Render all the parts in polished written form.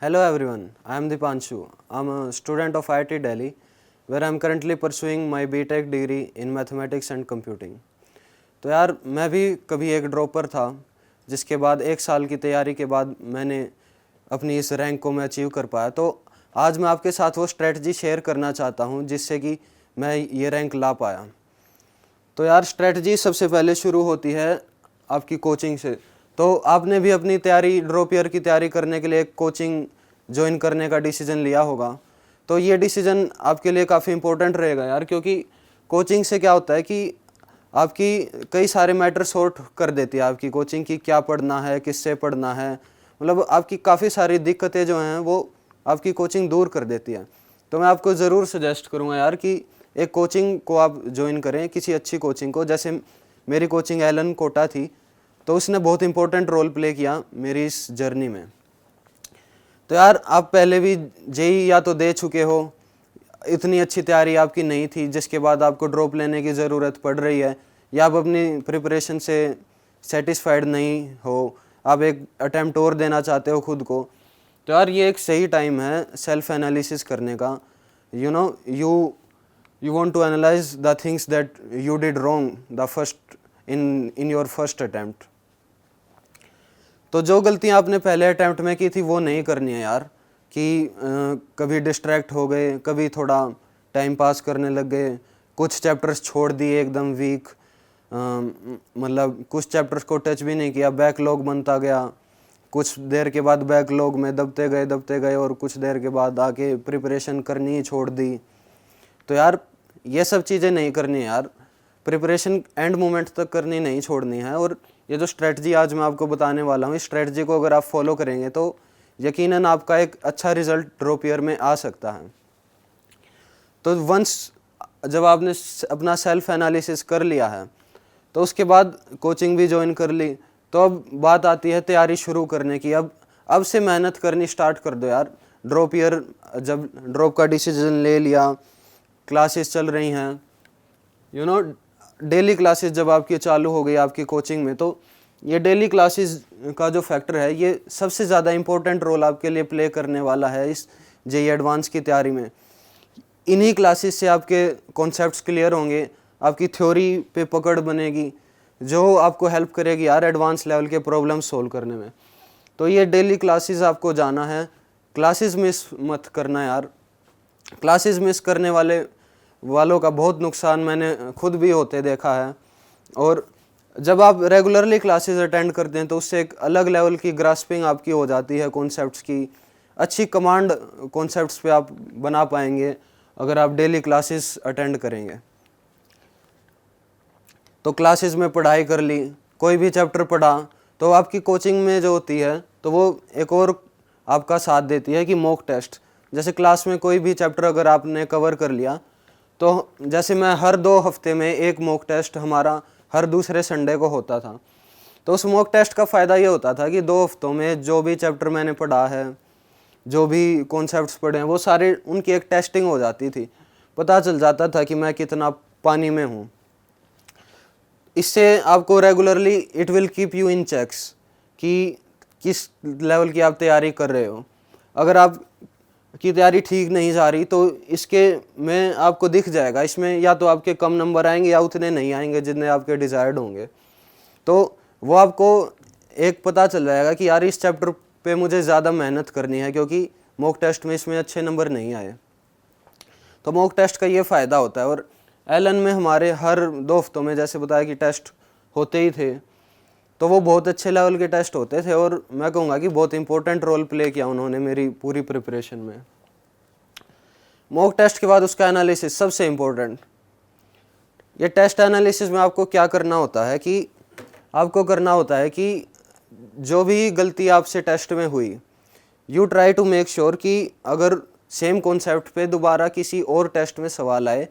Hello everyone, I am Dipanshu. I am a student of IIT Delhi where I am currently pursuing my BTech degree in Mathematics and Computing. तो यार मैं भी कभी एक dropper था जिसके बाद एक साल की तैयारी के बाद मैंने अपनी इस रैंक को मैं अचीव कर पाया। तो आज मैं आपके साथ वो स्ट्रेटजी शेयर करना चाहता हूँ जिससे कि मैं ये रैंक ला पाया। तो यार स्ट्रेटजी सबसे पहले शुरू होती है आपकी कोचिंग से। तो आपने भी अपनी तैयारी ड्रॉप ईयर की तैयारी करने के लिए एक कोचिंग ज्वाइन करने का डिसीजन लिया होगा। तो ये डिसीजन आपके लिए काफ़ी इम्पोर्टेंट रहेगा यार, क्योंकि कोचिंग से क्या होता है कि आपकी कई सारे मैटर सॉर्ट कर देती है आपकी कोचिंग की, क्या पढ़ना है, किससे पढ़ना है, मतलब आपकी काफ़ी सारी दिक्कतें जो हैं वो आपकी कोचिंग दूर कर देती है। तो मैं आपको ज़रूर सजेस्ट करूँगा यार कि एक कोचिंग को आप ज्वाइन करें, किसी अच्छी कोचिंग को। जैसे मेरी कोचिंग एलन कोटा थी, तो उसने बहुत इंपॉर्टेंट रोल प्ले किया मेरी इस जर्नी में। तो यार आप पहले भी जेई या तो दे चुके हो, इतनी अच्छी तैयारी आपकी नहीं थी जिसके बाद आपको ड्रॉप लेने की ज़रूरत पड़ रही है, या आप अपनी प्रिपरेशन से सेटिस्फाइड नहीं हो, आप एक अटैम्प्ट और देना चाहते हो खुद को। तो यार ये एक सही टाइम है सेल्फ एनालिसिस करने का। You want to analyze the things that you did wrong the first in your first attempt. तो जो गलतियां आपने पहले अटैम्प्ट में की थी वो नहीं करनी है यार, कि कभी डिस्ट्रैक्ट हो गए, कभी थोड़ा टाइम पास करने लग गए, कुछ चैप्टर्स छोड़ दिए एकदम वीक, मतलब कुछ चैप्टर्स को टच भी नहीं किया, बैकलॉग बनता गया, कुछ देर के बाद बैकलॉग में दबते गए और कुछ देर के बाद आके प्रिपरेशन करनी ही छोड़ दी। तो यार ये सब चीज़ें नहीं करनी है यार, प्रिपरेशन एंड मोमेंट तक करनी नहीं छोड़नी है। और ये जो स्ट्रेटजी आज मैं आपको बताने वाला हूँ, इस स्ट्रेटजी को अगर आप फॉलो करेंगे तो यकीनन आपका एक अच्छा रिजल्ट ड्रॉप ईयर में आ सकता है। तो वंस जब आपने अपना सेल्फ एनालिसिस कर लिया है तो उसके बाद कोचिंग भी ज्वाइन कर ली, तो अब बात आती है तैयारी शुरू करने की। अब से मेहनत करनी स्टार्ट कर दो यार। ड्रॉप ईयर जब ड्रॉप का डिसीजन ले लिया, क्लासेस चल रही हैं, डेली क्लासेस जब आपकी चालू हो गई आपकी कोचिंग में, तो ये डेली क्लासेस का जो फैक्टर है ये सबसे ज़्यादा इम्पोर्टेंट रोल आपके लिए प्ले करने वाला है इस जेईई एडवांस की तैयारी में। इन्हीं क्लासेस से आपके कॉन्सेप्ट्स क्लियर होंगे, आपकी थ्योरी पे पकड़ बनेगी जो आपको हेल्प करेगी यार एडवांस लेवल के प्रॉब्लम सोल्व करने में। तो ये डेली क्लासेस आपको जाना है, क्लासेस मिस मत करना यार। क्लासेस मिस करने वालों का बहुत नुकसान मैंने खुद भी होते देखा है। और जब आप रेगुलरली क्लासेस अटेंड करते हैं तो उससे एक अलग लेवल की ग्रास्पिंग आपकी हो जाती है कॉन्सेप्ट्स की, अच्छी कमांड कॉन्सेप्ट्स पे आप बना पाएंगे अगर आप डेली क्लासेस अटेंड करेंगे। तो क्लासेस में पढ़ाई कर ली, कोई भी चैप्टर पढ़ा, तो आपकी कोचिंग में जो होती है तो वो एक और आपका साथ देती है कि मॉक टेस्ट। जैसे क्लास में कोई भी चैप्टर अगर आपने कवर कर लिया, तो जैसे मैं हर 2 हफ्ते में एक मॉक टेस्ट हमारा हर दूसरे संडे को होता था। तो उस मॉक टेस्ट का फ़ायदा ये होता था कि 2 हफ्तों में जो भी चैप्टर मैंने पढ़ा है, जो भी कॉन्सेप्ट्स पढ़े हैं, वो सारे उनकी एक टेस्टिंग हो जाती थी, पता चल जाता था कि मैं कितना पानी में हूँ। इससे आपको regularly it will keep you in checks कि किस लेवल की आप तैयारी कर रहे हो। अगर आप की तैयारी ठीक नहीं जा रही तो इसके में आपको दिख जाएगा, इसमें या तो आपके कम नंबर आएंगे या उतने नहीं आएंगे जितने आपके डिज़ायर्ड होंगे। तो वो आपको एक पता चल जाएगा कि यार इस चैप्टर पे मुझे ज़्यादा मेहनत करनी है क्योंकि मॉक टेस्ट में इसमें अच्छे नंबर नहीं आए। तो मॉक टेस्ट का ये फ़ायदा होता है। और एलन में हमारे हर 2 हफ्तों में जैसे बताया कि टेस्ट होते ही थे, तो वो बहुत अच्छे लेवल के टेस्ट होते थे और मैं कहूँगा कि बहुत इंपॉर्टेंट रोल प्ले किया उन्होंने मेरी पूरी प्रिपरेशन में। मॉक टेस्ट के बाद उसका एनालिसिस सबसे इम्पोर्टेंट। ये टेस्ट एनालिसिस में आपको क्या करना होता है कि आपको करना होता है कि जो भी गलती आपसे टेस्ट में हुई, you try to make sure कि अगर सेम कॉन्सेप्ट पे दोबारा किसी और टेस्ट में सवाल आए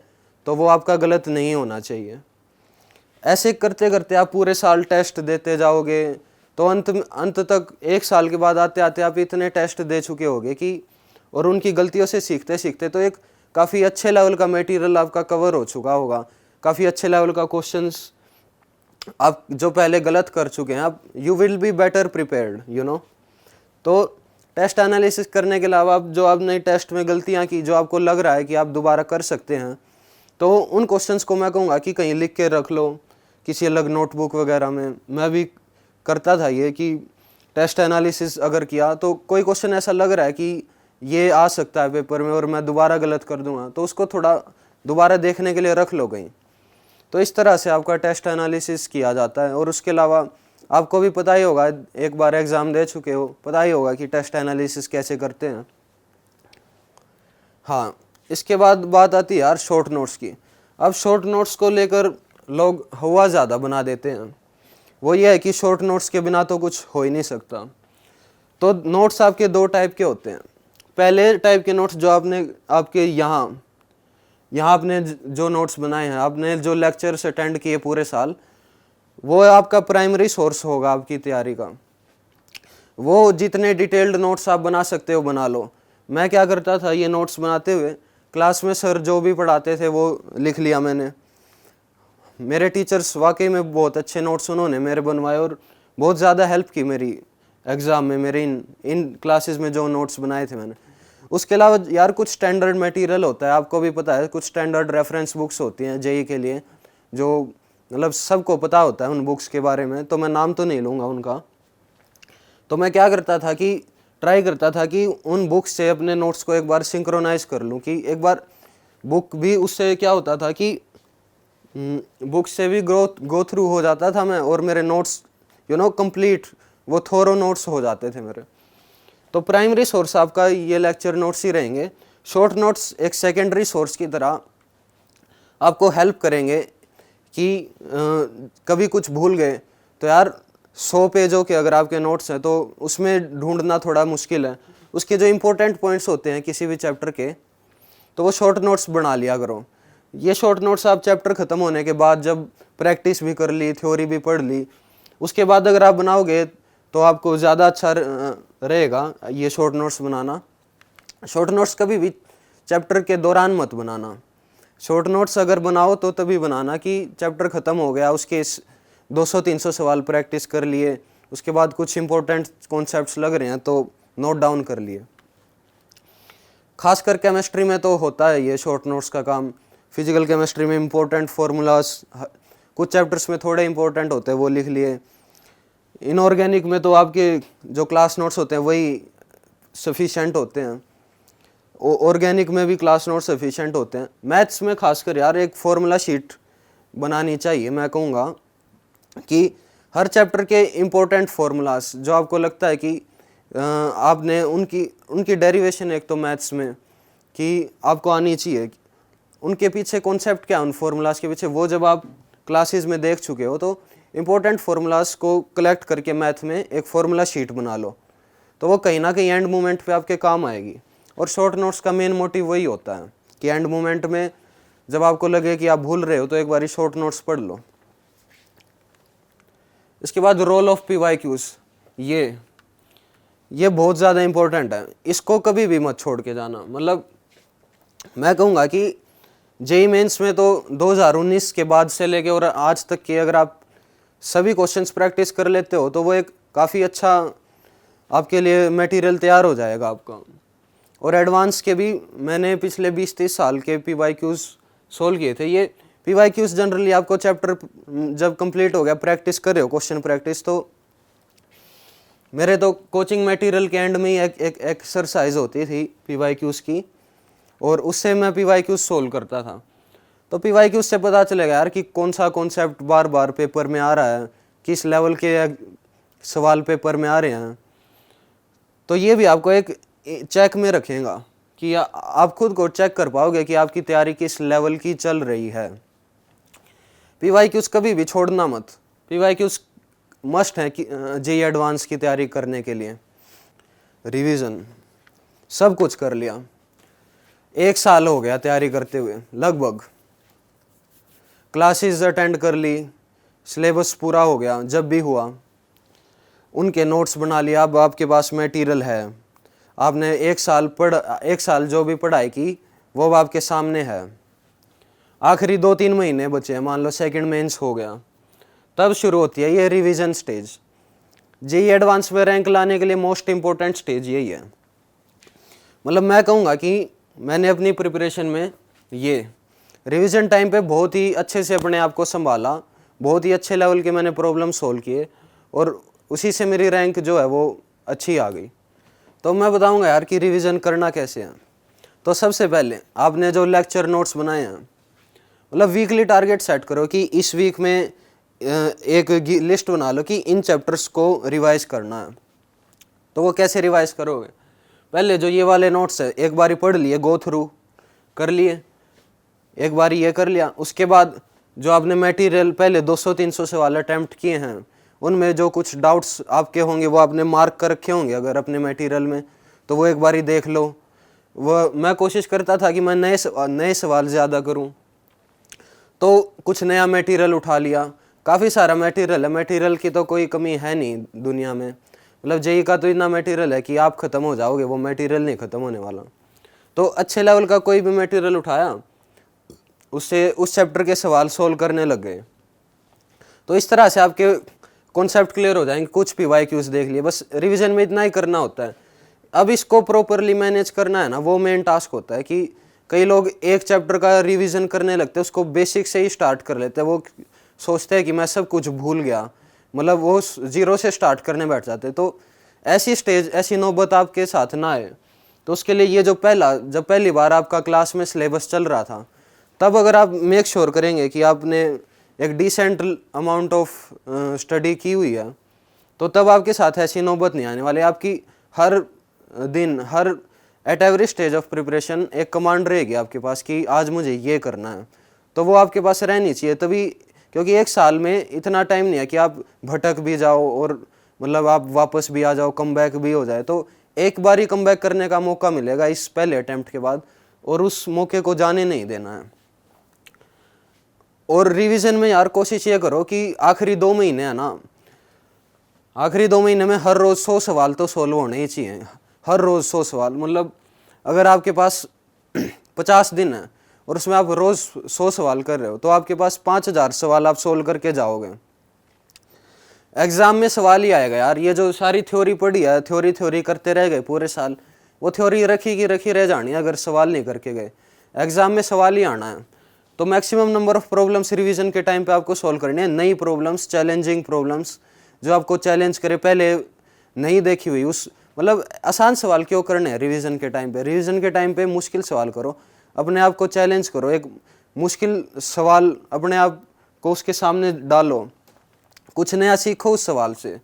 तो वो आपका गलत नहीं होना चाहिए। ऐसे करते करते आप पूरे साल टेस्ट देते जाओगे तो अंत तक 1 साल के बाद आते आते आप इतने टेस्ट दे चुके होगे कि, और उनकी गलतियों से सीखते सीखते तो एक काफ़ी अच्छे लेवल का मटेरियल आपका कवर हो चुका होगा, काफ़ी अच्छे लेवल का क्वेश्चंस आप जो पहले गलत कर चुके हैं, आप you will be better prepared. तो टेस्ट एनालिसिस करने के अलावा आप जो आपने टेस्ट में गलतियां की, जो आपको लग रहा है कि आप दोबारा कर सकते हैं, तो उन क्वेश्चंस को मैं कहूँगा कि कहीं लिख के रख लो किसी अलग नोटबुक वगैरह में। मैं भी करता था ये कि टेस्ट एनालिसिस अगर किया तो कोई क्वेश्चन ऐसा लग रहा है कि ये आ सकता है पेपर में और मैं दोबारा गलत कर दूंगा, तो उसको थोड़ा दोबारा देखने के लिए रख लो कहीं। तो इस तरह से आपका टेस्ट एनालिसिस किया जाता है। और उसके अलावा आपको भी पता ही होगा, एक बार एग्ज़ाम दे चुके हो, पता ही होगा कि टेस्ट एनालिसिस कैसे करते हैं। हाँ, इसके बाद बात आती है यार शॉर्ट नोट्स की। अब शॉर्ट नोट्स को लेकर लोग हवा ज़्यादा बना देते हैं। वो ये है कि शॉर्ट नोट्स के बिना तो कुछ हो ही नहीं सकता। तो नोट्स आपके दो टाइप के होते हैं। पहले टाइप के नोट्स जो आपने आपके यहाँ आपने जो नोट्स बनाए हैं, आपने जो लेक्चर्स अटेंड किए पूरे साल, वो आपका प्राइमरी सोर्स होगा आपकी तैयारी का। वो जितने डिटेल्ड नोट्स आप बना सकते हो बना लो। मैं क्या करता था, ये नोट्स बनाते हुए क्लास में सर जो भी पढ़ाते थे वो लिख लिया मैंने। मेरे टीचर्स वाकई में बहुत अच्छे नोट्स उन्होंने मेरे बनवाए और बहुत ज़्यादा हेल्प की मेरी एग्ज़ाम में, मेरे इन क्लासेस में जो नोट्स बनाए थे मैंने। उसके अलावा यार कुछ स्टैंडर्ड मटेरियल होता है, आपको भी पता है, कुछ स्टैंडर्ड रेफरेंस बुक्स होती हैं जेई के लिए, जो मतलब सबको पता होता है उन बुक्स के बारे में, तो मैं नाम तो नहीं लूँगा उनका। तो मैं क्या करता था कि ट्राई करता था कि उन बुक्स से अपने नोट्स को एक बार सिंक्रोनाइज कर लूँ, कि एक बार बुक भी, उससे क्या होता था कि बुक से भी गो थ्रू हो जाता था मैं, और मेरे नोट्स कंप्लीट, वो थोरो नोट्स हो जाते थे मेरे। तो प्राइमरी सोर्स आपका ये लेक्चर नोट्स ही रहेंगे। शॉर्ट नोट्स एक सेकेंडरी सोर्स की तरह आपको हेल्प करेंगे कि कभी कुछ भूल गए तो यार 100 पेजों के अगर आपके नोट्स हैं तो उसमें ढूंढना थोड़ा मुश्किल है। उसके जो इम्पोर्टेंट पॉइंट्स होते हैं किसी भी चैप्टर के, तो वो शॉर्ट नोट्स बना लिया करो। ये शॉर्ट नोट्स आप चैप्टर ख़त्म होने के बाद जब प्रैक्टिस भी कर ली, थ्योरी भी पढ़ ली, उसके बाद अगर आप बनाओगे तो आपको ज़्यादा अच्छा रहेगा ये शॉर्ट नोट्स बनाना। शॉर्ट नोट्स कभी भी चैप्टर के दौरान मत बनाना। शॉर्ट नोट्स अगर बनाओ तो तभी बनाना कि चैप्टर ख़त्म हो गया, उसके 200-300 सवाल प्रैक्टिस कर लिए, उसके बाद कुछ इंपॉर्टेंट कॉन्सेप्ट्स लग रहे हैं तो नोट डाउन कर लिए। खासकर केमिस्ट्री में तो होता है ये शॉर्ट नोट्स का काम। फिजिकल केमिस्ट्री में इंपॉर्टेंट फार्मूलाज कुछ चैप्टर्स में थोड़े इंपॉर्टेंट होते हैं, वो लिख लिए। इनऑर्गेनिक में तो आपके जो क्लास नोट्स होते हैं वही सफिशेंट होते हैं। ऑर्गेनिक में भी क्लास नोट्स सफिशेंट होते हैं। मैथ्स में खासकर यार एक फार्मूला शीट बनानी चाहिए। मैं कहूँगा कि हर चैप्टर के इम्पोर्टेंट फार्मूलाज जो आपको लगता है कि आपने उनकी डेरिवेशन एक तो मैथ्स में कि आपको आनी चाहिए, उनके पीछे कॉन्सेप्ट क्या, उन फार्मूलाज के पीछे, वो जब आप क्लासेस में देख चुके हो तो इम्पोर्टेंट फार्मूलाज को कलेक्ट करके मैथ में एक फार्मूला शीट बना लो, तो वो कहीं ना कहीं एंड मोमेंट पे आपके काम आएगी। और शॉर्ट नोट्स का मेन मोटिव वही होता है कि एंड मोमेंट में जब आपको लगे कि आप भूल रहे हो तो एक बार शॉर्ट नोट्स पढ़ लो। इसके बाद रोल ऑफ PYQs, ये बहुत ज़्यादा इम्पोर्टेंट है, इसको कभी भी मत छोड़ के जाना। मतलब मैं कहूँगा कि जेई मेंस में तो 2019 के बाद से लेके और आज तक के अगर आप सभी क्वेश्चंस प्रैक्टिस कर लेते हो तो वो एक काफ़ी अच्छा आपके लिए मटेरियल तैयार हो जाएगा आपका। और एडवांस के भी मैंने पिछले 20-30 साल के PYQs सोल्व किए थे। ये PYQs जनरली आपको चैप्टर जब कंप्लीट हो गया, प्रैक्टिस कर रहे हो क्वेश्चन प्रैक्टिस, तो मेरे तो कोचिंग मटेरियल के एंड में ही एक एक्सरसाइज होती थी PYQs की, और उससे मैं PYQs सोल्व करता था। तो PYQs से पता चलेगा यार कि कौन सा कॉन्सेप्ट बार बार पेपर में आ रहा है, किस लेवल के सवाल पेपर में आ रहे हैं। तो ये भी आपको एक चेक में रखेगा कि आप खुद को चेक कर पाओगे कि आपकी तैयारी किस लेवल की चल रही है। PYQs कभी भी छोड़ना मत। PYQs मस्ट है कि जेईई एडवांस की तैयारी करने के लिए। रिवीजन सब कुछ कर लिया, 1 साल हो गया तैयारी करते हुए लगभग, क्लासेस अटेंड कर ली, सिलेबस पूरा हो गया जब भी हुआ, उनके नोट्स बना लिया। अब आपके पास मटेरियल है, आपने 1 साल जो भी पढ़ाई की वो अब आपके सामने है। आखिरी 2-3 महीने बचे हैं, मान लो सेकंड मेंस हो गया, तब शुरू होती है ये रिवीजन स्टेज। जेईई एडवांस में रैंक लाने के लिए मोस्ट इंपॉर्टेंट स्टेज यही है। मतलब मैं कहूँगा कि मैंने अपनी प्रिपरेशन में ये रिवीजन टाइम पे बहुत ही अच्छे से अपने आप को संभाला, बहुत ही अच्छे लेवल के मैंने प्रॉब्लम सोल्व किए और उसी से मेरी रैंक जो है वो अच्छी आ गई। तो मैं बताऊंगा यार कि रिवीजन करना कैसे है। तो सबसे पहले आपने जो लेक्चर नोट्स बनाए हैं, मतलब वीकली टारगेट सेट करो कि इस वीक में एक लिस्ट बना लो कि इन चैप्टर्स को रिवाइज करना है। तो वो कैसे रिवाइज करोगे, पहले जो ये वाले नोट्स है एक बारी पढ़ लिए, गो थ्रू कर लिए, एक बारी ये कर लिया। उसके बाद जो आपने मटेरियल पहले 200-300 सवाल अटैम्प्ट किए हैं उनमें जो कुछ डाउट्स आपके होंगे वो आपने मार्क कर रखे होंगे अगर अपने मटेरियल में, तो वो एक बारी देख लो। वो मैं कोशिश करता था कि मैं नए सवाल ज़्यादा करूं, तो कुछ नया मटेरियल उठा लिया। काफ़ी सारा मटेरियल है, मटेरियल की तो कोई कमी है नहीं दुनिया में। मतलब जेईई का तो इतना मटेरियल है कि आप ख़त्म हो जाओगे, वो मटेरियल नहीं ख़त्म होने वाला। तो अच्छे लेवल का कोई भी मटेरियल उठाया, उससे उस चैप्टर के सवाल सोल्व करने लग गए। तो इस तरह से आपके कॉन्सेप्ट क्लियर हो जाएंगे। कुछ भी वाईक्यूज देख लिए, बस रिवीजन में इतना ही करना होता है। अब इसको प्रॉपरली मैनेज करना है ना, वो मेन टास्क होता है कि कई लोग एक चैप्टर का रिवीजन करने लगते हैं, उसको बेसिक से ही स्टार्ट कर लेते हैं। वो सोचते हैं कि मैं सब कुछ भूल गया, मतलब वो जीरो से स्टार्ट करने बैठ जाते हैं। तो ऐसी नौबत आपके साथ ना आए, तो उसके लिए ये जब पहली बार आपका क्लास में सिलेबस चल रहा था, तब अगर आप मेक श्योर करेंगे कि आपने एक डिसेंट अमाउंट ऑफ स्टडी की हुई है, तो तब आपके साथ ऐसी नौबत नहीं आने वाली। आपकी हर दिन at every stage of preparation एक कमांड रहेगी आपके पास कि आज मुझे ये करना है, तो वो आपके पास रहनी चाहिए तभी। क्योंकि एक साल में इतना टाइम नहीं है कि आप भटक भी जाओ और मतलब आप वापस भी आ जाओ, कम बैक भी हो जाए। तो एक बार ही कम बैक करने का मौका मिलेगा इस पहले अटेम्प्ट के बाद, और उस मौके को जाने नहीं देना है। और रिवीजन में यार कोशिश ये करो कि आखिरी 2 महीने है ना, आखिरी 2 महीने में हर रोज़ 100 सवाल तो सोल्व होने ही चाहिए। हर रोज़ 100 सवाल, मतलब अगर आपके पास 50 दिन है और उसमें आप रोज़ 100 सवाल कर रहे हो, तो आपके पास 5000 सवाल आप सोल्व करके जाओगे। एग्ज़ाम में सवाल ही आएगा यार। ये जो सारी थ्योरी पढ़ी है, थ्योरी करते रह गए पूरे साल, वो थ्योरी रखी की रखी रह जानी है अगर सवाल नहीं करके गए। एग्ज़ाम में सवाल ही आना है। तो maximum number of problems revision के टाइम पे आपको सॉल्व करनी है। नई प्रॉब्लम्स, चैलेंजिंग प्रॉब्लम्स जो आपको चैलेंज करे, पहले नहीं देखी हुई, उस मतलब आसान सवाल क्यों करने हैं रिवीजन के टाइम पे। रिवीजन के टाइम पे मुश्किल सवाल करो, अपने आप को चैलेंज करो, एक मुश्किल सवाल अपने आप को उसके सामने डालो, कुछ नया सीखो उस सवाल से।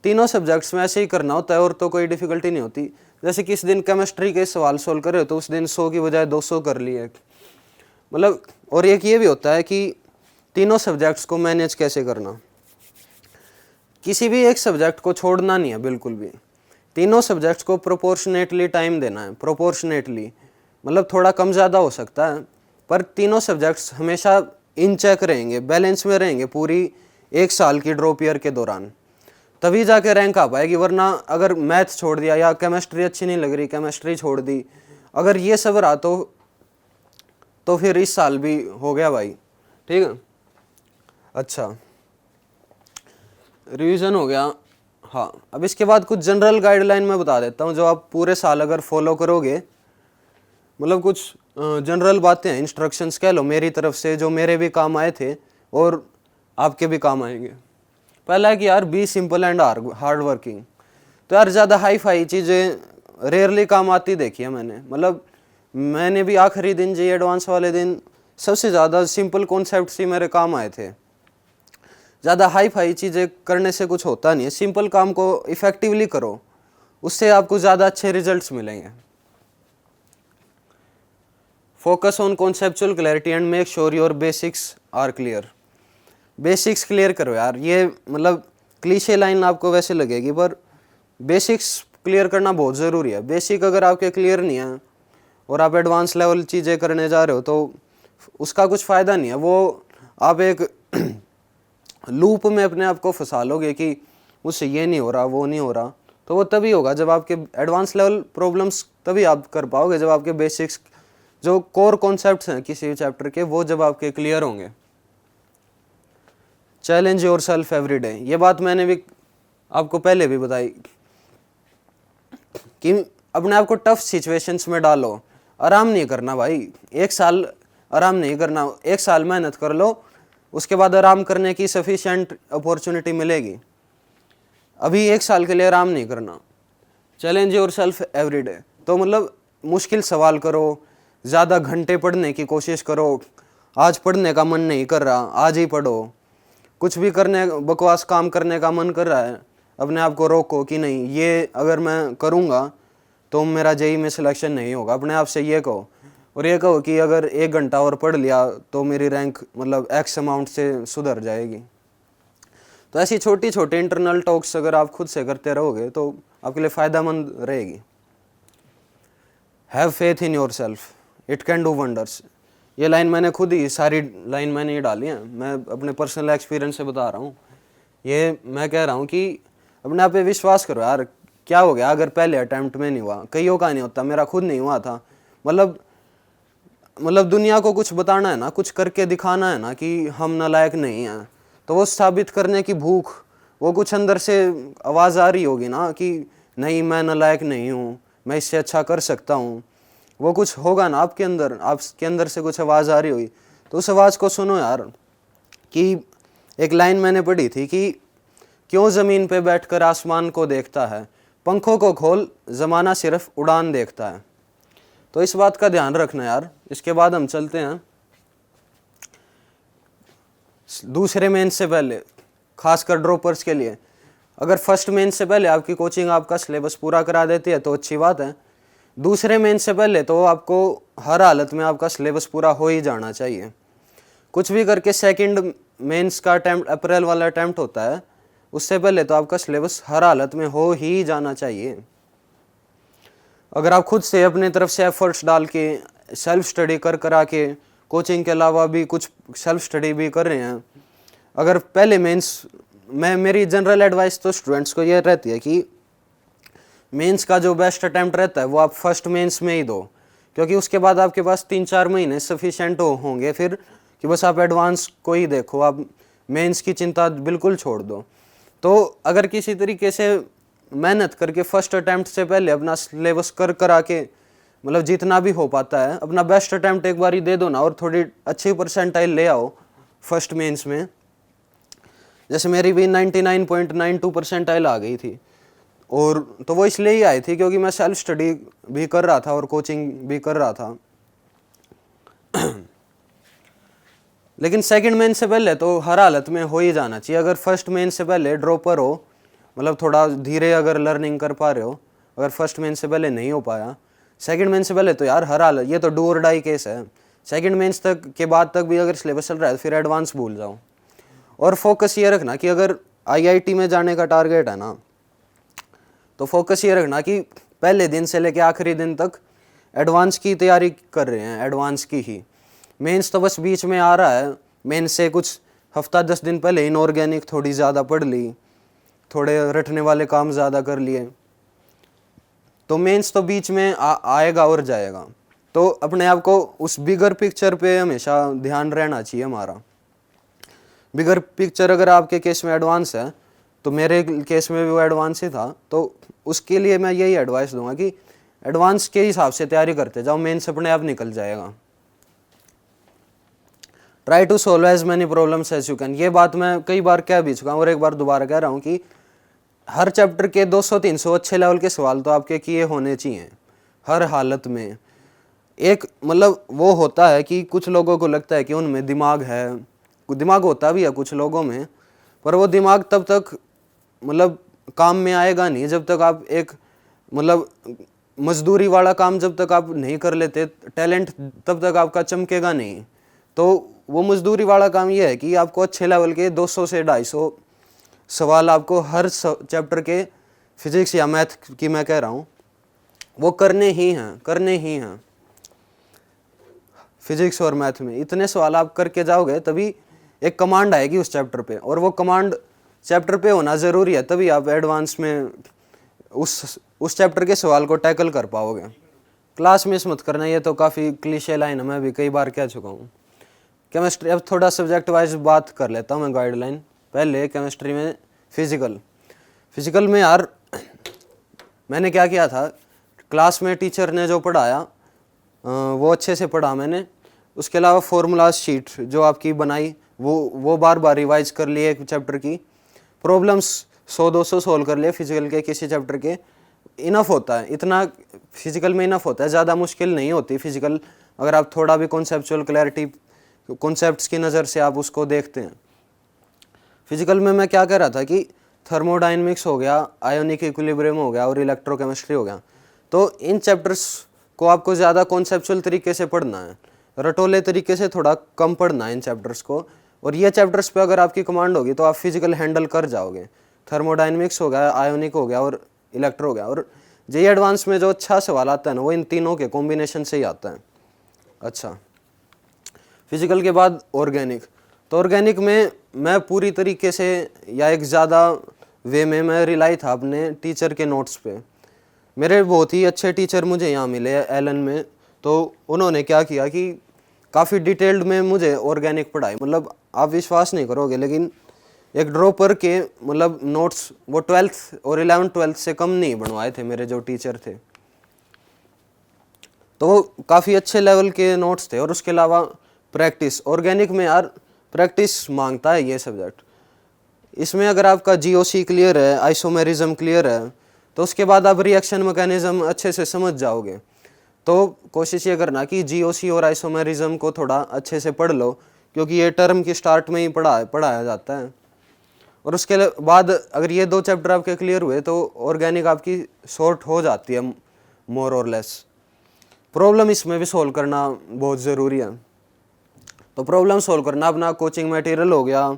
तीनों सब्जेक्ट्स में ऐसे ही करना होता है और तो कोई डिफिकल्टी नहीं होती। जैसे किस दिन केमिस्ट्री के सवाल सोल्व करे हो तो उस दिन 100 की बजाय 200 कर लिए, मतलब। और एक ये भी होता है कि तीनों सब्जेक्ट्स को मैनेज कैसे करना। किसी भी एक सब्जेक्ट को छोड़ना नहीं है बिल्कुल भी। तीनों सब्जेक्ट्स को प्रोपोर्शनेटली टाइम देना है। प्रोपोर्शनेटली मतलब थोड़ा कम ज़्यादा हो सकता है, पर तीनों सब्जेक्ट्स हमेशा इन चेक रहेंगे, बैलेंस में रहेंगे पूरी 1 साल की ड्रॉप ईयर के दौरान, तभी जाके रैंक आ पाएगी। वरना अगर मैथ छोड़ दिया या केमिस्ट्री अच्छी नहीं लग रही, केमिस्ट्री छोड़ दी, अगर ये सब रहा तो फिर इस साल भी हो गया भाई, ठीक है। अच्छा, रिवीजन हो गया। हाँ, अब इसके बाद कुछ जनरल गाइडलाइन मैं बता देता हूँ जो आप पूरे साल अगर फॉलो करोगे, मतलब कुछ जनरल बातें हैं, इंस्ट्रक्शंस कह लो मेरी तरफ से, जो मेरे भी काम आए थे और आपके भी काम आएंगे। पहला है कि यार be simple and hard working. तो यार ज़्यादा हाई फाई चीज़ें रेयरली काम आती देखी है मैंने। मतलब मैंने भी आखिरी दिन जेईई एडवांस वाले दिन सबसे ज़्यादा सिंपल कॉन्सेप्ट ही मेरे काम आए थे। ज़्यादा हाई फाई चीज़ें करने से कुछ होता नहीं है। सिंपल काम को इफ़ेक्टिवली करो, उससे आपको ज़्यादा अच्छे रिजल्ट्स मिलेंगे। Focus on conceptual clarity and make sure your basics are clear. Basics clear करो यार। ये मतलब क्लीशे लाइन आपको वैसे लगेगी, पर बेसिक्स क्लियर करना बहुत ज़रूरी है। बेसिक अगर आपके क्लियर नहीं है और आप एडवांस लेवल चीज़ें करने जा रहे हो तो उसका कुछ फ़ायदा नहीं है। वो आप एक लूप में अपने आप को फंसा लोगे कि मुझसे ये नहीं हो रहा, वो नहीं हो रहा। तो वो तभी होगा जब आपके एडवांस लेवल प्रॉब्लम्स तभी आप कर पाओगे जब आपके बेसिक्स, जो कोर कॉन्सेप्ट्स हैं किसी भी चैप्टर के, वो जब आपके क्लियर होंगे। चैलेंज योरसेल्फ एवरी डे, ये बात मैंने भी आपको पहले भी बताई कि अपने आप को टफ सिचुएशंस में डालो, आराम नहीं करना भाई। 1 साल आराम नहीं करना, 1 साल मेहनत कर लो, उसके बाद आराम करने की सफिशिएंट अपॉर्चुनिटी मिलेगी। अभी 1 साल के लिए आराम नहीं करना। Challenge your self every day, तो मतलब मुश्किल सवाल करो, ज़्यादा घंटे पढ़ने की कोशिश करो। आज पढ़ने का मन नहीं कर रहा, आज ही पढ़ो। कुछ भी करने, बकवास काम करने का मन कर रहा है, अपने आप को रोको कि नहीं, ये अगर मैं करूँगा तो मेरा जेई में सिलेक्शन नहीं होगा। अपने आप से ये कहो, और ये कहो कि अगर 1 घंटा और पढ़ लिया तो मेरी रैंक मतलब एक्स अमाउंट से सुधर जाएगी। तो ऐसी छोटी छोटी इंटरनल टॉक्स अगर आप खुद से करते रहोगे तो आपके लिए फ़ायदेमंद रहेगी। Have faith in your self, it can do wonders. ये लाइन मैंने खुद ही, सारी लाइन मैंने ही डाली है, मैं अपने पर्सनल एक्सपीरियंस से बता रहा हूँ। ये मैं कह रहा हूँ कि अपने आप पे विश्वास करो यार। क्या हो गया अगर पहले अटैम्प्ट में नहीं हुआ? कईयों का नहीं होता, मेरा खुद नहीं हुआ था। मतलब दुनिया को कुछ बताना है ना, कुछ करके दिखाना है ना कि हम नालायक नहीं हैं, तो वो साबित करने की भूख, वो कुछ अंदर से आवाज़ आ रही होगी ना कि नहीं मैं नालायक नहीं हूँ, मैं इससे अच्छा कर सकता हूँ। वो कुछ होगा ना आपके अंदर से कुछ आवाज़ आ रही होगी, तो उस आवाज़ को सुनो यार। कि एक लाइन मैंने पढ़ी थी कि क्यों ज़मीन पे बैठकर आसमान को देखता है, पंखों को खोल ज़माना सिर्फ उड़ान देखता है। तो इस बात का ध्यान रखना यार। इसके बाद हम चलते हैं दूसरे मेंस से पहले, खासकर ड्रॉपर्स के लिए। अगर फर्स्ट मेंस से पहले आपकी कोचिंग आपका सिलेबस पूरा करा देती है तो अच्छी बात है। दूसरे मेंस से पहले तो आपको हर हालत में आपका सिलेबस पूरा हो ही जाना चाहिए। कुछ भी करके सेकंड मेंस का अटैम्प्ट, अप्रैल वाला अटैम्प्ट होता है, उससे पहले तो आपका सिलेबस हर हालत में हो ही जाना चाहिए। अगर आप खुद से अपने तरफ से एफर्ट्स डाल के, सेल्फ स्टडी करा के, कोचिंग के अलावा भी कुछ सेल्फ स्टडी भी कर रहे हैं, अगर पहले मेंस, मेरी जनरल एडवाइस तो स्टूडेंट्स को ये रहती है कि मेंस का जो बेस्ट अटैम्प्ट रहता है वो आप फर्स्ट मेंस में ही दो, क्योंकि उसके बाद आपके पास 3-4 महीने सफिशिएंट होंगे फिर कि बस आप एडवांस को ही देखो, आप मेंस की चिंता बिल्कुल छोड़ दो। तो अगर किसी तरीके से मेहनत करके फर्स्ट अटैम्प्ट से पहले अपना सिलेबस करा के, मतलब जितना भी हो पाता है अपना बेस्ट अटैम्प्ट एक बार ही दे दो ना, और थोड़ी अच्छी परसेंटाइल ले आओ फर्स्ट मेंस में। जैसे मेरी भी 99.92 परसेंटाइल आ गई थी, और तो वो इसलिए ही आई थी क्योंकि मैं सेल्फ स्टडी भी कर रहा था और कोचिंग भी कर रहा था। लेकिन सेकंड मेन से पहले तो हर हालत में हो ही जाना चाहिए। अगर फर्स्ट मेन से पहले ड्रॉपर हो, मतलब थोड़ा धीरे अगर लर्निंग कर पा रहे हो, अगर फर्स्ट मेन से पहले नहीं हो पाया, सेकंड मेन से पहले तो यार हर हालत, ये तो डू और डाई केस है। सेकंड मेंस तक के बाद तक भी अगर सिलेबस चल रहा है फिर एडवांस भूल जाओ। और फोकस ये रखना कि अगर आईआईटी में जाने का टारगेट है ना, तो फोकस ये रखना कि पहले दिन से लेके आखिरी दिन तक एडवांस की तैयारी कर रहे हैं, एडवांस की ही। मेंस तो बस बीच में आ रहा है, मेंस से कुछ हफ्ता 10 दिन पहले इनऑर्गेनिक थोड़ी ज़्यादा पढ़ ली, थोड़े रटने वाले काम ज़्यादा कर लिए, तो मेंस तो बीच में आएगा और जाएगा। तो अपने आप को उस बिगर पिक्चर पे हमेशा ध्यान रहना चाहिए हमारा। बिगर पिक्चर अगर आपके केस में एडवांस है, तो मेरे केस में भी वो एडवांस ही था, तो उसके लिए मैं यही एडवाइस दूंगा कि एडवांस के हिसाब से तैयारी करते जाओ, मेंस अपने आप निकल जाएगा। Try to solve as many problems as you can, ये बात मैं कई बार कह भी चुका हूँ और एक बार दोबारा कह रहा हूँ कि हर चैप्टर के 200-300 अच्छे लेवल के सवाल तो आपके किए होने चाहिए हर हालत में। एक मतलब वो होता है कि कुछ लोगों को लगता है कि उनमें दिमाग है, दिमाग होता भी है कुछ लोगों में, पर वो दिमाग तब तक मतलब काम में आएगा नहीं जब तक आप एक मतलब मजदूरी वाला काम जब तक आप नहीं कर लेते, टैलेंट तब तक आपका चमकेगा नहीं। तो वो मजदूरी वाला काम ये है कि आपको अच्छे लेवल के 200 से 250 सवाल आपको हर चैप्टर के फिजिक्स या मैथ की मैं कह रहा हूँ वो करने ही हैं। फिजिक्स और मैथ में इतने सवाल आप करके जाओगे तभी एक कमांड आएगी उस चैप्टर पे, और वो कमांड चैप्टर पे होना ज़रूरी है, तभी आप एडवांस में उस चैप्टर के सवाल को टैकल कर पाओगे। क्लास मिस मत करना, ये तो काफ़ी क्लीशे लाइन है, मैं भी कई बार कह चुका हूँ। केमिस्ट्री, अब थोड़ा सब्जेक्ट वाइज बात कर लेता हूँ मैं, गाइडलाइन। पहले केमिस्ट्री में फिजिकल में यार मैंने क्या किया था, क्लास में टीचर ने जो पढ़ाया वो अच्छे से पढ़ा मैंने। उसके अलावा फॉर्मूला शीट जो आपकी बनाई वो बार बार रिवाइज कर लिए एक चैप्टर की। प्रॉब्लम्स 100-200 सोल्व कर लिए फिजिकल के किसी चैप्टर के, इनफ होता है, इतना फिजिकल में इनफ होता है, ज़्यादा मुश्किल नहीं होती फिजिकल अगर आप थोड़ा भी कॉन्सेप्चुअल क्लैरिटी कॉन्सेप्ट्स की नज़र से आप उसको देखते हैं। फिजिकल में मैं क्या कह रहा था कि थर्मोडायनेमिक्स हो गया, आयोनिक इक्विलिब्रियम हो गया और इलेक्ट्रोकेमिस्ट्री हो गया। तो इन चैप्टर्स को आपको ज़्यादा कॉन्सेप्चुअल तरीके से पढ़ना है, रटोले तरीके से थोड़ा कम पढ़ना है इन चैप्टर्स को। और ये चैप्टर्स पे अगर आपकी कमांड होगी तो आप फिजिकल हैंडल कर जाओगे। थर्मोडायनेमिक्स हो गया, आयोनिक हो गया और इलेक्ट्रो हो गया। और जेईई एडवांस में जो अच्छा सवाल आता है ना वो इन तीनों के कॉम्बिनेशन से ही आता है। अच्छा, फिजिकल के बाद ऑर्गेनिक। तो ऑर्गेनिक में मैं पूरी तरीके से या एक ज़्यादा वे में मैं रिलाई था अपने टीचर के नोट्स पे। मेरे बहुत ही अच्छे टीचर मुझे यहाँ मिले एलन में। तो उन्होंने क्या किया कि काफ़ी डिटेल्ड में मुझे ऑर्गेनिक पढ़ाई, मतलब आप विश्वास नहीं करोगे लेकिन एक ड्रॉपर के मतलब नोट्स वो 12th और 11th-12th से कम नहीं बनवाए थे मेरे जो टीचर थे। तो काफ़ी अच्छे लेवल के नोट्स थे। और उसके अलावा प्रैक्टिस, ऑर्गेनिक में यार प्रैक्टिस मांगता है ये सब्जेक्ट। इसमें अगर आपका जीओसी क्लियर है, आइसोमेरिज्म क्लियर है, तो उसके बाद आप रिएक्शन मैकेनिज्म अच्छे से समझ जाओगे। तो कोशिश ये करना कि जीओसी और आइसोमेरिज्म को थोड़ा अच्छे से पढ़ लो, क्योंकि ये टर्म की स्टार्ट में ही पढ़ाया जाता है। और उसके बाद अगर ये 2 चैप्टर आपके क्लियर हुए तो ऑर्गेनिक आपकी सॉर्ट हो जाती है मोर और लेस। प्रॉब्लम इसमें भी सॉल्व करना बहुत ज़रूरी है। तो प्रॉब्लम सॉल्व करना अपना कोचिंग मटेरियल हो गया,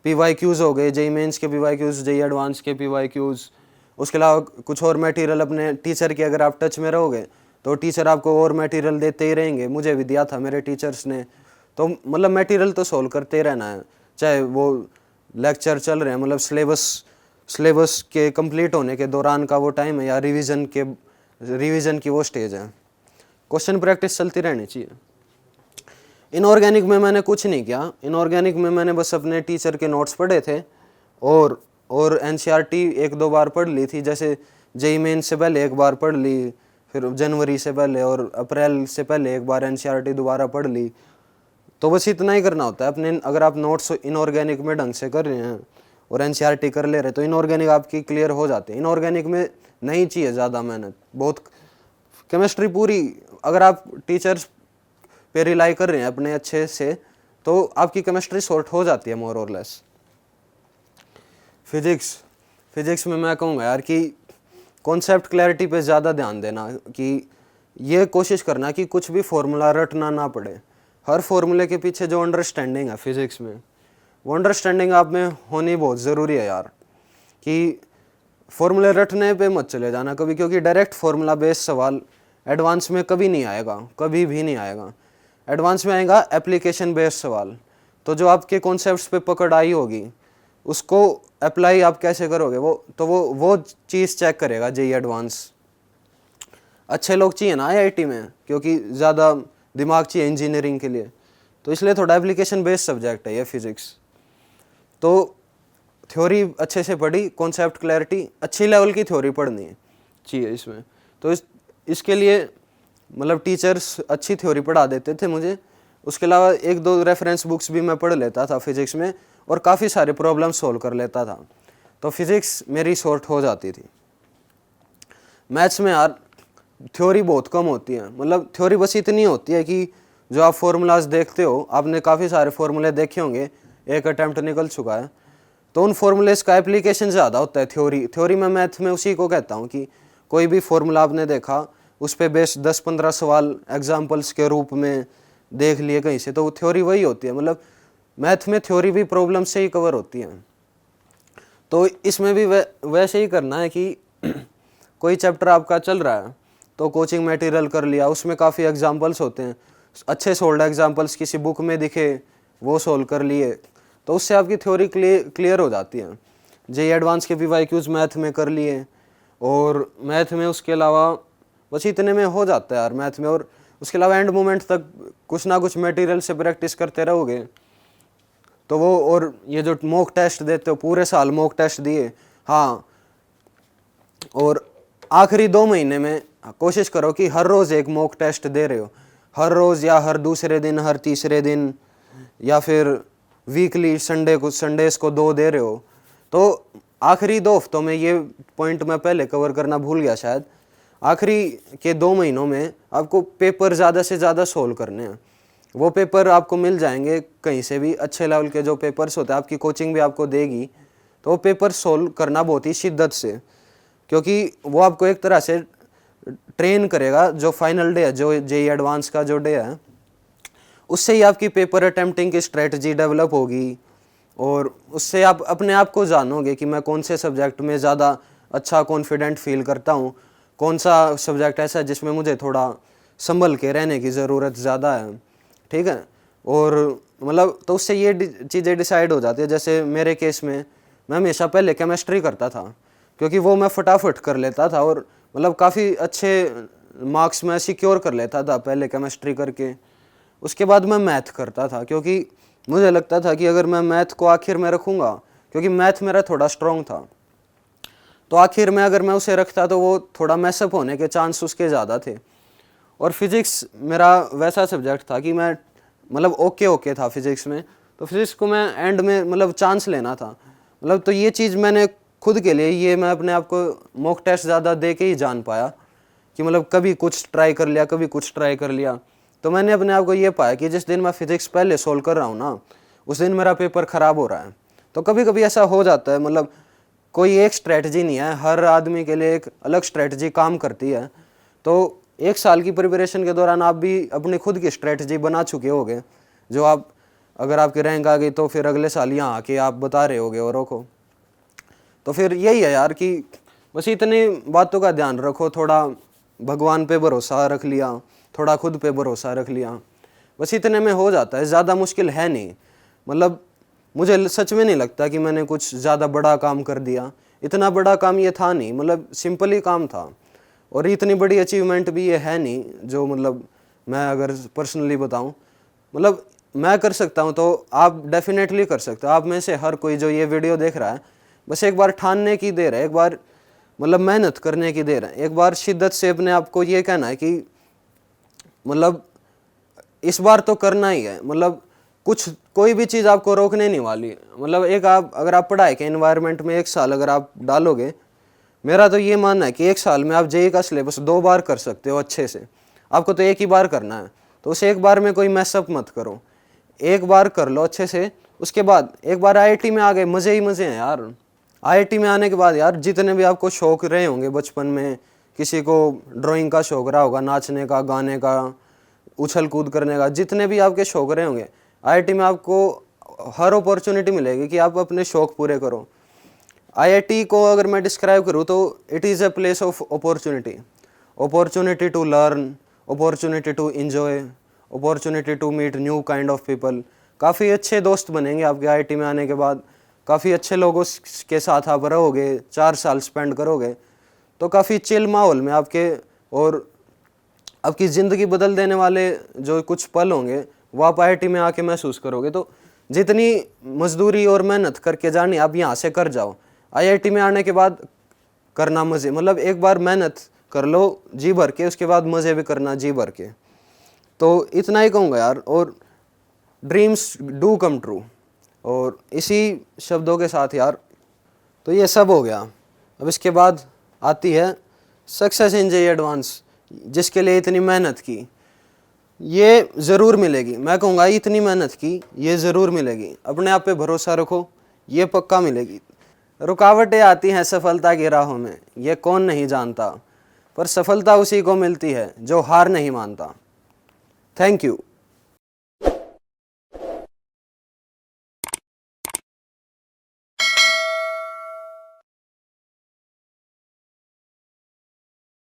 पीवाईक्यूज हो गए, जेईई मेंस के पीवाईक्यूज, जेईई एडवांस के पीवाईक्यूज। उसके अलावा कुछ और मटेरियल अपने टीचर के अगर आप टच में रहोगे तो टीचर आपको और मटेरियल देते ही रहेंगे। मुझे भी दिया था मेरे टीचर्स ने। तो मतलब मटेरियल तो सॉल्व करते ही रहना है, चाहे वो लेक्चर चल रहे हैं, मतलब सिलेबस के कंप्लीट होने के दौरान का वो टाइम है, या रिवीजन की वो स्टेज है। क्वेश्चन प्रैक्टिस चलती रहनी चाहिए। इनऑर्गेनिक में मैंने कुछ नहीं किया। इनऑर्गेनिक में मैंने बस अपने टीचर के नोट्स पढ़े थे और एनसीईआरटी 1-2 बार पढ़ ली थी। जैसे जेईई मेन से पहले 1 बार पढ़ ली, फिर जनवरी से पहले और अप्रैल से पहले 1 बार एनसीईआरटी दोबारा पढ़ ली। तो बस इतना ही करना होता है अपने। अगर आप नोट्स इनऑर्गेनिक में ढंग से कर रहे हैं और एनसीईआरटी कर ले रहे तो इनऑर्गेनिक आपकी क्लियर हो जाती है। इनऑर्गेनिक में नहीं चाहिए ज़्यादा मेहनत, बहुत केमिस्ट्री पूरी अगर आप टीचर्स पे रिलाई कर रहे हैं अपने अच्छे से तो आपकी केमिस्ट्री सॉर्ट हो जाती है मोर और लेस। फिजिक्स में मैं कहूँगा यार कि कॉन्सेप्ट क्लैरिटी पे ज़्यादा ध्यान देना, कि ये कोशिश करना कि कुछ भी फॉर्मूला रटना ना पड़े। हर फॉर्मूले के पीछे जो अंडरस्टैंडिंग है फिजिक्स में, वो अंडरस्टैंडिंग आप में होनी बहुत ज़रूरी है यार। कि फॉर्मूले रटने पे मत चले जाना कभी, क्योंकि डायरेक्ट फार्मूला बेस्ड सवाल एडवांस में कभी नहीं आएगा, कभी भी नहीं आएगा। एडवांस में आएगा एप्लीकेशन बेस्ड सवाल। तो जो आपके कॉन्सेप्ट्स पे पकड़ आई होगी उसको अप्लाई आप कैसे करोगे, वो चीज़ चेक करेगा जेईई एडवांस। अच्छे लोग चाहिए ना आईआईटी में, क्योंकि ज़्यादा दिमाग चाहिए इंजीनियरिंग के लिए, तो इसलिए थोड़ा एप्लीकेशन बेस्ड सब्जेक्ट है ये फिजिक्स। तो थ्योरी अच्छे से पढ़ी, कॉन्सेप्ट क्लैरिटी अच्छी लेवल की थ्योरी पढ़नी चाहिए इसमें। तो इसके लिए मतलब टीचर्स अच्छी थ्योरी पढ़ा देते थे मुझे। उसके अलावा 1-2 रेफरेंस बुक्स भी मैं पढ़ लेता था फिजिक्स में और काफ़ी सारे प्रॉब्लम सॉल्व कर लेता था। तो फिजिक्स मेरी सॉर्ट हो जाती थी। मैथ्स में यार थ्योरी बहुत कम होती है, मतलब थ्योरी बस इतनी होती है कि जो आप फॉर्मूलाज देखते हो, आपने काफ़ी सारे फॉर्मूले देखे होंगे, एक अटैम्प्ट निकल चुका है, तो उन फॉर्मूलेस का एप्लीकेशन ज़्यादा होता है थ्योरी में। मैथ में उसी को कहता हूँ कि कोई भी फॉर्मूला आपने देखा, उस पर बेस्ड 10-15 सवाल एग्जाम्पल्स के रूप में देख लिए कहीं से, तो वो थ्योरी वही होती है। मतलब मैथ में थ्योरी भी प्रॉब्लम से ही कवर होती है। तो इसमें भी वैसे ही करना है कि कोई चैप्टर आपका चल रहा है तो कोचिंग मटेरियल कर लिया, उसमें काफ़ी एग्जाम्पल्स होते हैं, अच्छे सोल्ड एग्जाम्पल्स किसी बुक में दिखे वो सोल्व कर लिए, तो उससे आपकी थ्योरी क्लियर हो जाती है। जेईई एडवांस के पीवाईक्यूज मैथ में कर लिए, और मैथ में उसके अलावा बस इतने में हो जाता है यार मैथ में। और उसके अलावा एंड मोमेंट तक कुछ ना कुछ मटेरियल से प्रैक्टिस करते रहोगे तो वो। और ये जो मॉक टेस्ट देते हो, पूरे साल मॉक टेस्ट दिए, हाँ और आखिरी 2 महीने में कोशिश करो कि हर रोज़ एक मॉक टेस्ट दे रहे हो, हर रोज़ या हर दूसरे दिन, हर तीसरे दिन, या फिर वीकली संडेज को 2 दे रहे हो। तो आखिरी 2 हफ्तों में, ये पॉइंट मैं पहले कवर करना भूल गया शायद, आखिरी के 2 महीनों में आपको पेपर ज़्यादा से ज़्यादा सोल्व करने हैं। वो पेपर आपको मिल जाएंगे कहीं से भी, अच्छे लेवल के जो पेपर्स होते हैं, आपकी कोचिंग भी आपको देगी। तो वो पेपर सोल्व करना बहुत ही शिद्दत से, क्योंकि वो आपको एक तरह से ट्रेन करेगा। जो फाइनल डे है, जो जेईई एडवांस का जो डे है, उससे ही आपकी पेपर अटेम्प्टिंग की स्ट्रेटजी डेवलप होगी, और उससे आप अपने आप को जानोगे कि मैं कौन से सब्जेक्ट में ज़्यादा अच्छा कॉन्फिडेंट फील करता हूँ, कौन सा सब्जेक्ट ऐसा है जिसमें मुझे थोड़ा संभल के रहने की ज़रूरत ज़्यादा है, ठीक है। और मतलब तो उससे ये चीज़ें डिसाइड हो जाती है। जैसे मेरे केस में मैं हमेशा पहले केमिस्ट्री करता था, क्योंकि वो मैं फटाफट कर लेता था, और मतलब काफ़ी अच्छे मार्क्स मैं सिक्योर कर लेता था पहले केमिस्ट्री करके। उसके बाद मैं मैथ करता था, क्योंकि मुझे लगता था कि अगर मैं मैथ को आखिर में रखूँगा, क्योंकि मैथ मेरा थोड़ा स्ट्रॉन्ग था, तो आखिर में अगर मैं उसे रखता तो वो थोड़ा मैसअप होने के चांस उसके ज़्यादा थे। और फिज़िक्स मेरा वैसा सब्जेक्ट था कि मैं मतलब ओके था फिज़िक्स में, तो फिज़िक्स को मैं एंड में मतलब चांस लेना था। मतलब तो ये चीज़ मैंने खुद के लिए, ये मैं अपने आप को मॉक टेस्ट ज़्यादा दे के ही जान पाया कि मतलब कभी कुछ ट्राई कर लिया, कभी कुछ ट्राई कर लिया। तो मैंने अपने आप को ये पाया कि जिस दिन मैं फिज़िक्स पहले सोल्व कर रहा हूँ ना, उस दिन मेरा पेपर ख़राब हो रहा है। तो कभी कभी ऐसा हो जाता है, मतलब कोई एक स्ट्रेटजी नहीं है, हर आदमी के लिए एक अलग स्ट्रेटजी काम करती है। तो 1 साल की प्रिपरेशन के दौरान आप भी अपनी खुद की स्ट्रेटजी बना चुके होगे, जो आप, अगर आपकी रैंक आ गई तो फिर अगले साल यहाँ आके आप बता रहे होगे औरों को। तो फिर यही है यार कि बस इतनी बातों का ध्यान रखो, थोड़ा भगवान पे भरोसा रख लिया, थोड़ा खुद पे भरोसा रख लिया, बस इतने में हो जाता है। ज़्यादा मुश्किल है नहीं। मतलब मुझे सच में नहीं लगता कि मैंने कुछ ज़्यादा बड़ा काम कर दिया। इतना बड़ा काम ये था नहीं, मतलब सिंपल ही काम था, और इतनी बड़ी अचीवमेंट भी ये है नहीं जो मतलब मैं अगर पर्सनली बताऊं, मतलब मैं कर सकता हूं तो आप डेफिनेटली कर सकते हो। आप में से हर कोई जो ये वीडियो देख रहा है, बस एक बार ठानने की देर है, एक बार मतलब मेहनत करने की देर है, एक बार शिद्दत से अपने आप को ये कहना है कि मतलब इस बार तो करना ही है। मतलब कुछ कोई भी चीज़ आपको रोकने नहीं वाली। मतलब एक आप अगर आप पढ़ाई के एनवायरनमेंट में 1 साल अगर आप डालोगे, मेरा तो ये मानना है कि 1 साल में आप जेईई का सिलेबस 2 बार कर सकते हो अच्छे से। आपको तो एक ही बार करना है, तो उसे एक बार में कोई मैसअप मत करो, एक बार कर लो अच्छे से। उसके बाद एक बार आईआईटी में आ गए, मज़े ही मज़े हैं यार। आईआईटी में आने के बाद यार जितने भी आपको शौक रहे होंगे बचपन में, किसी को ड्राइंग का शौक रहा होगा, नाचने का, गाने का, उछल कूद करने का, जितने भी आपके शौक रहे होंगे, आईआईटी में आपको हर अपॉर्चुनिटी मिलेगी कि आप अपने शौक पूरे करो। आईआईटी को अगर मैं डिस्क्राइब करूँ तो it is a place of opportunity, opportunity to learn, opportunity to enjoy, opportunity to meet new kind of people. काफ़ी अच्छे दोस्त बनेंगे आपके आईआईटी में आने के बाद, काफ़ी अच्छे लोगों के साथ आप रहोगे, 4 साल स्पेंड करोगे, तो काफ़ी चिल माहौल में आपके, और आपकी ज़िंदगी बदल देने वाले जो कुछ पल होंगे वो आप आईआईटी में आके महसूस करोगे। तो जितनी मजदूरी और मेहनत करके जानी आप यहाँ से कर जाओ, आईआईटी में आने के बाद करना मज़े, मतलब एक बार मेहनत कर लो जी भर के, उसके बाद मज़े भी करना जी भर के। तो इतना ही कहूँगा यार, और ड्रीम्स डू कम ट्रू। और इसी शब्दों के साथ यार, तो ये सब हो गया। अब इसके बाद आती है सक्सेस इन जेईई एडवांस, जिसके लिए इतनी मेहनत की, ये ज़रूर मिलेगी। मैं कहूँगा इतनी मेहनत की, ये ज़रूर मिलेगी। अपने आप पे भरोसा रखो, ये पक्का मिलेगी। रुकावटें आती हैं सफलता की राहों में, ये कौन नहीं जानता, पर सफलता उसी को मिलती है जो हार नहीं मानता। Thank you.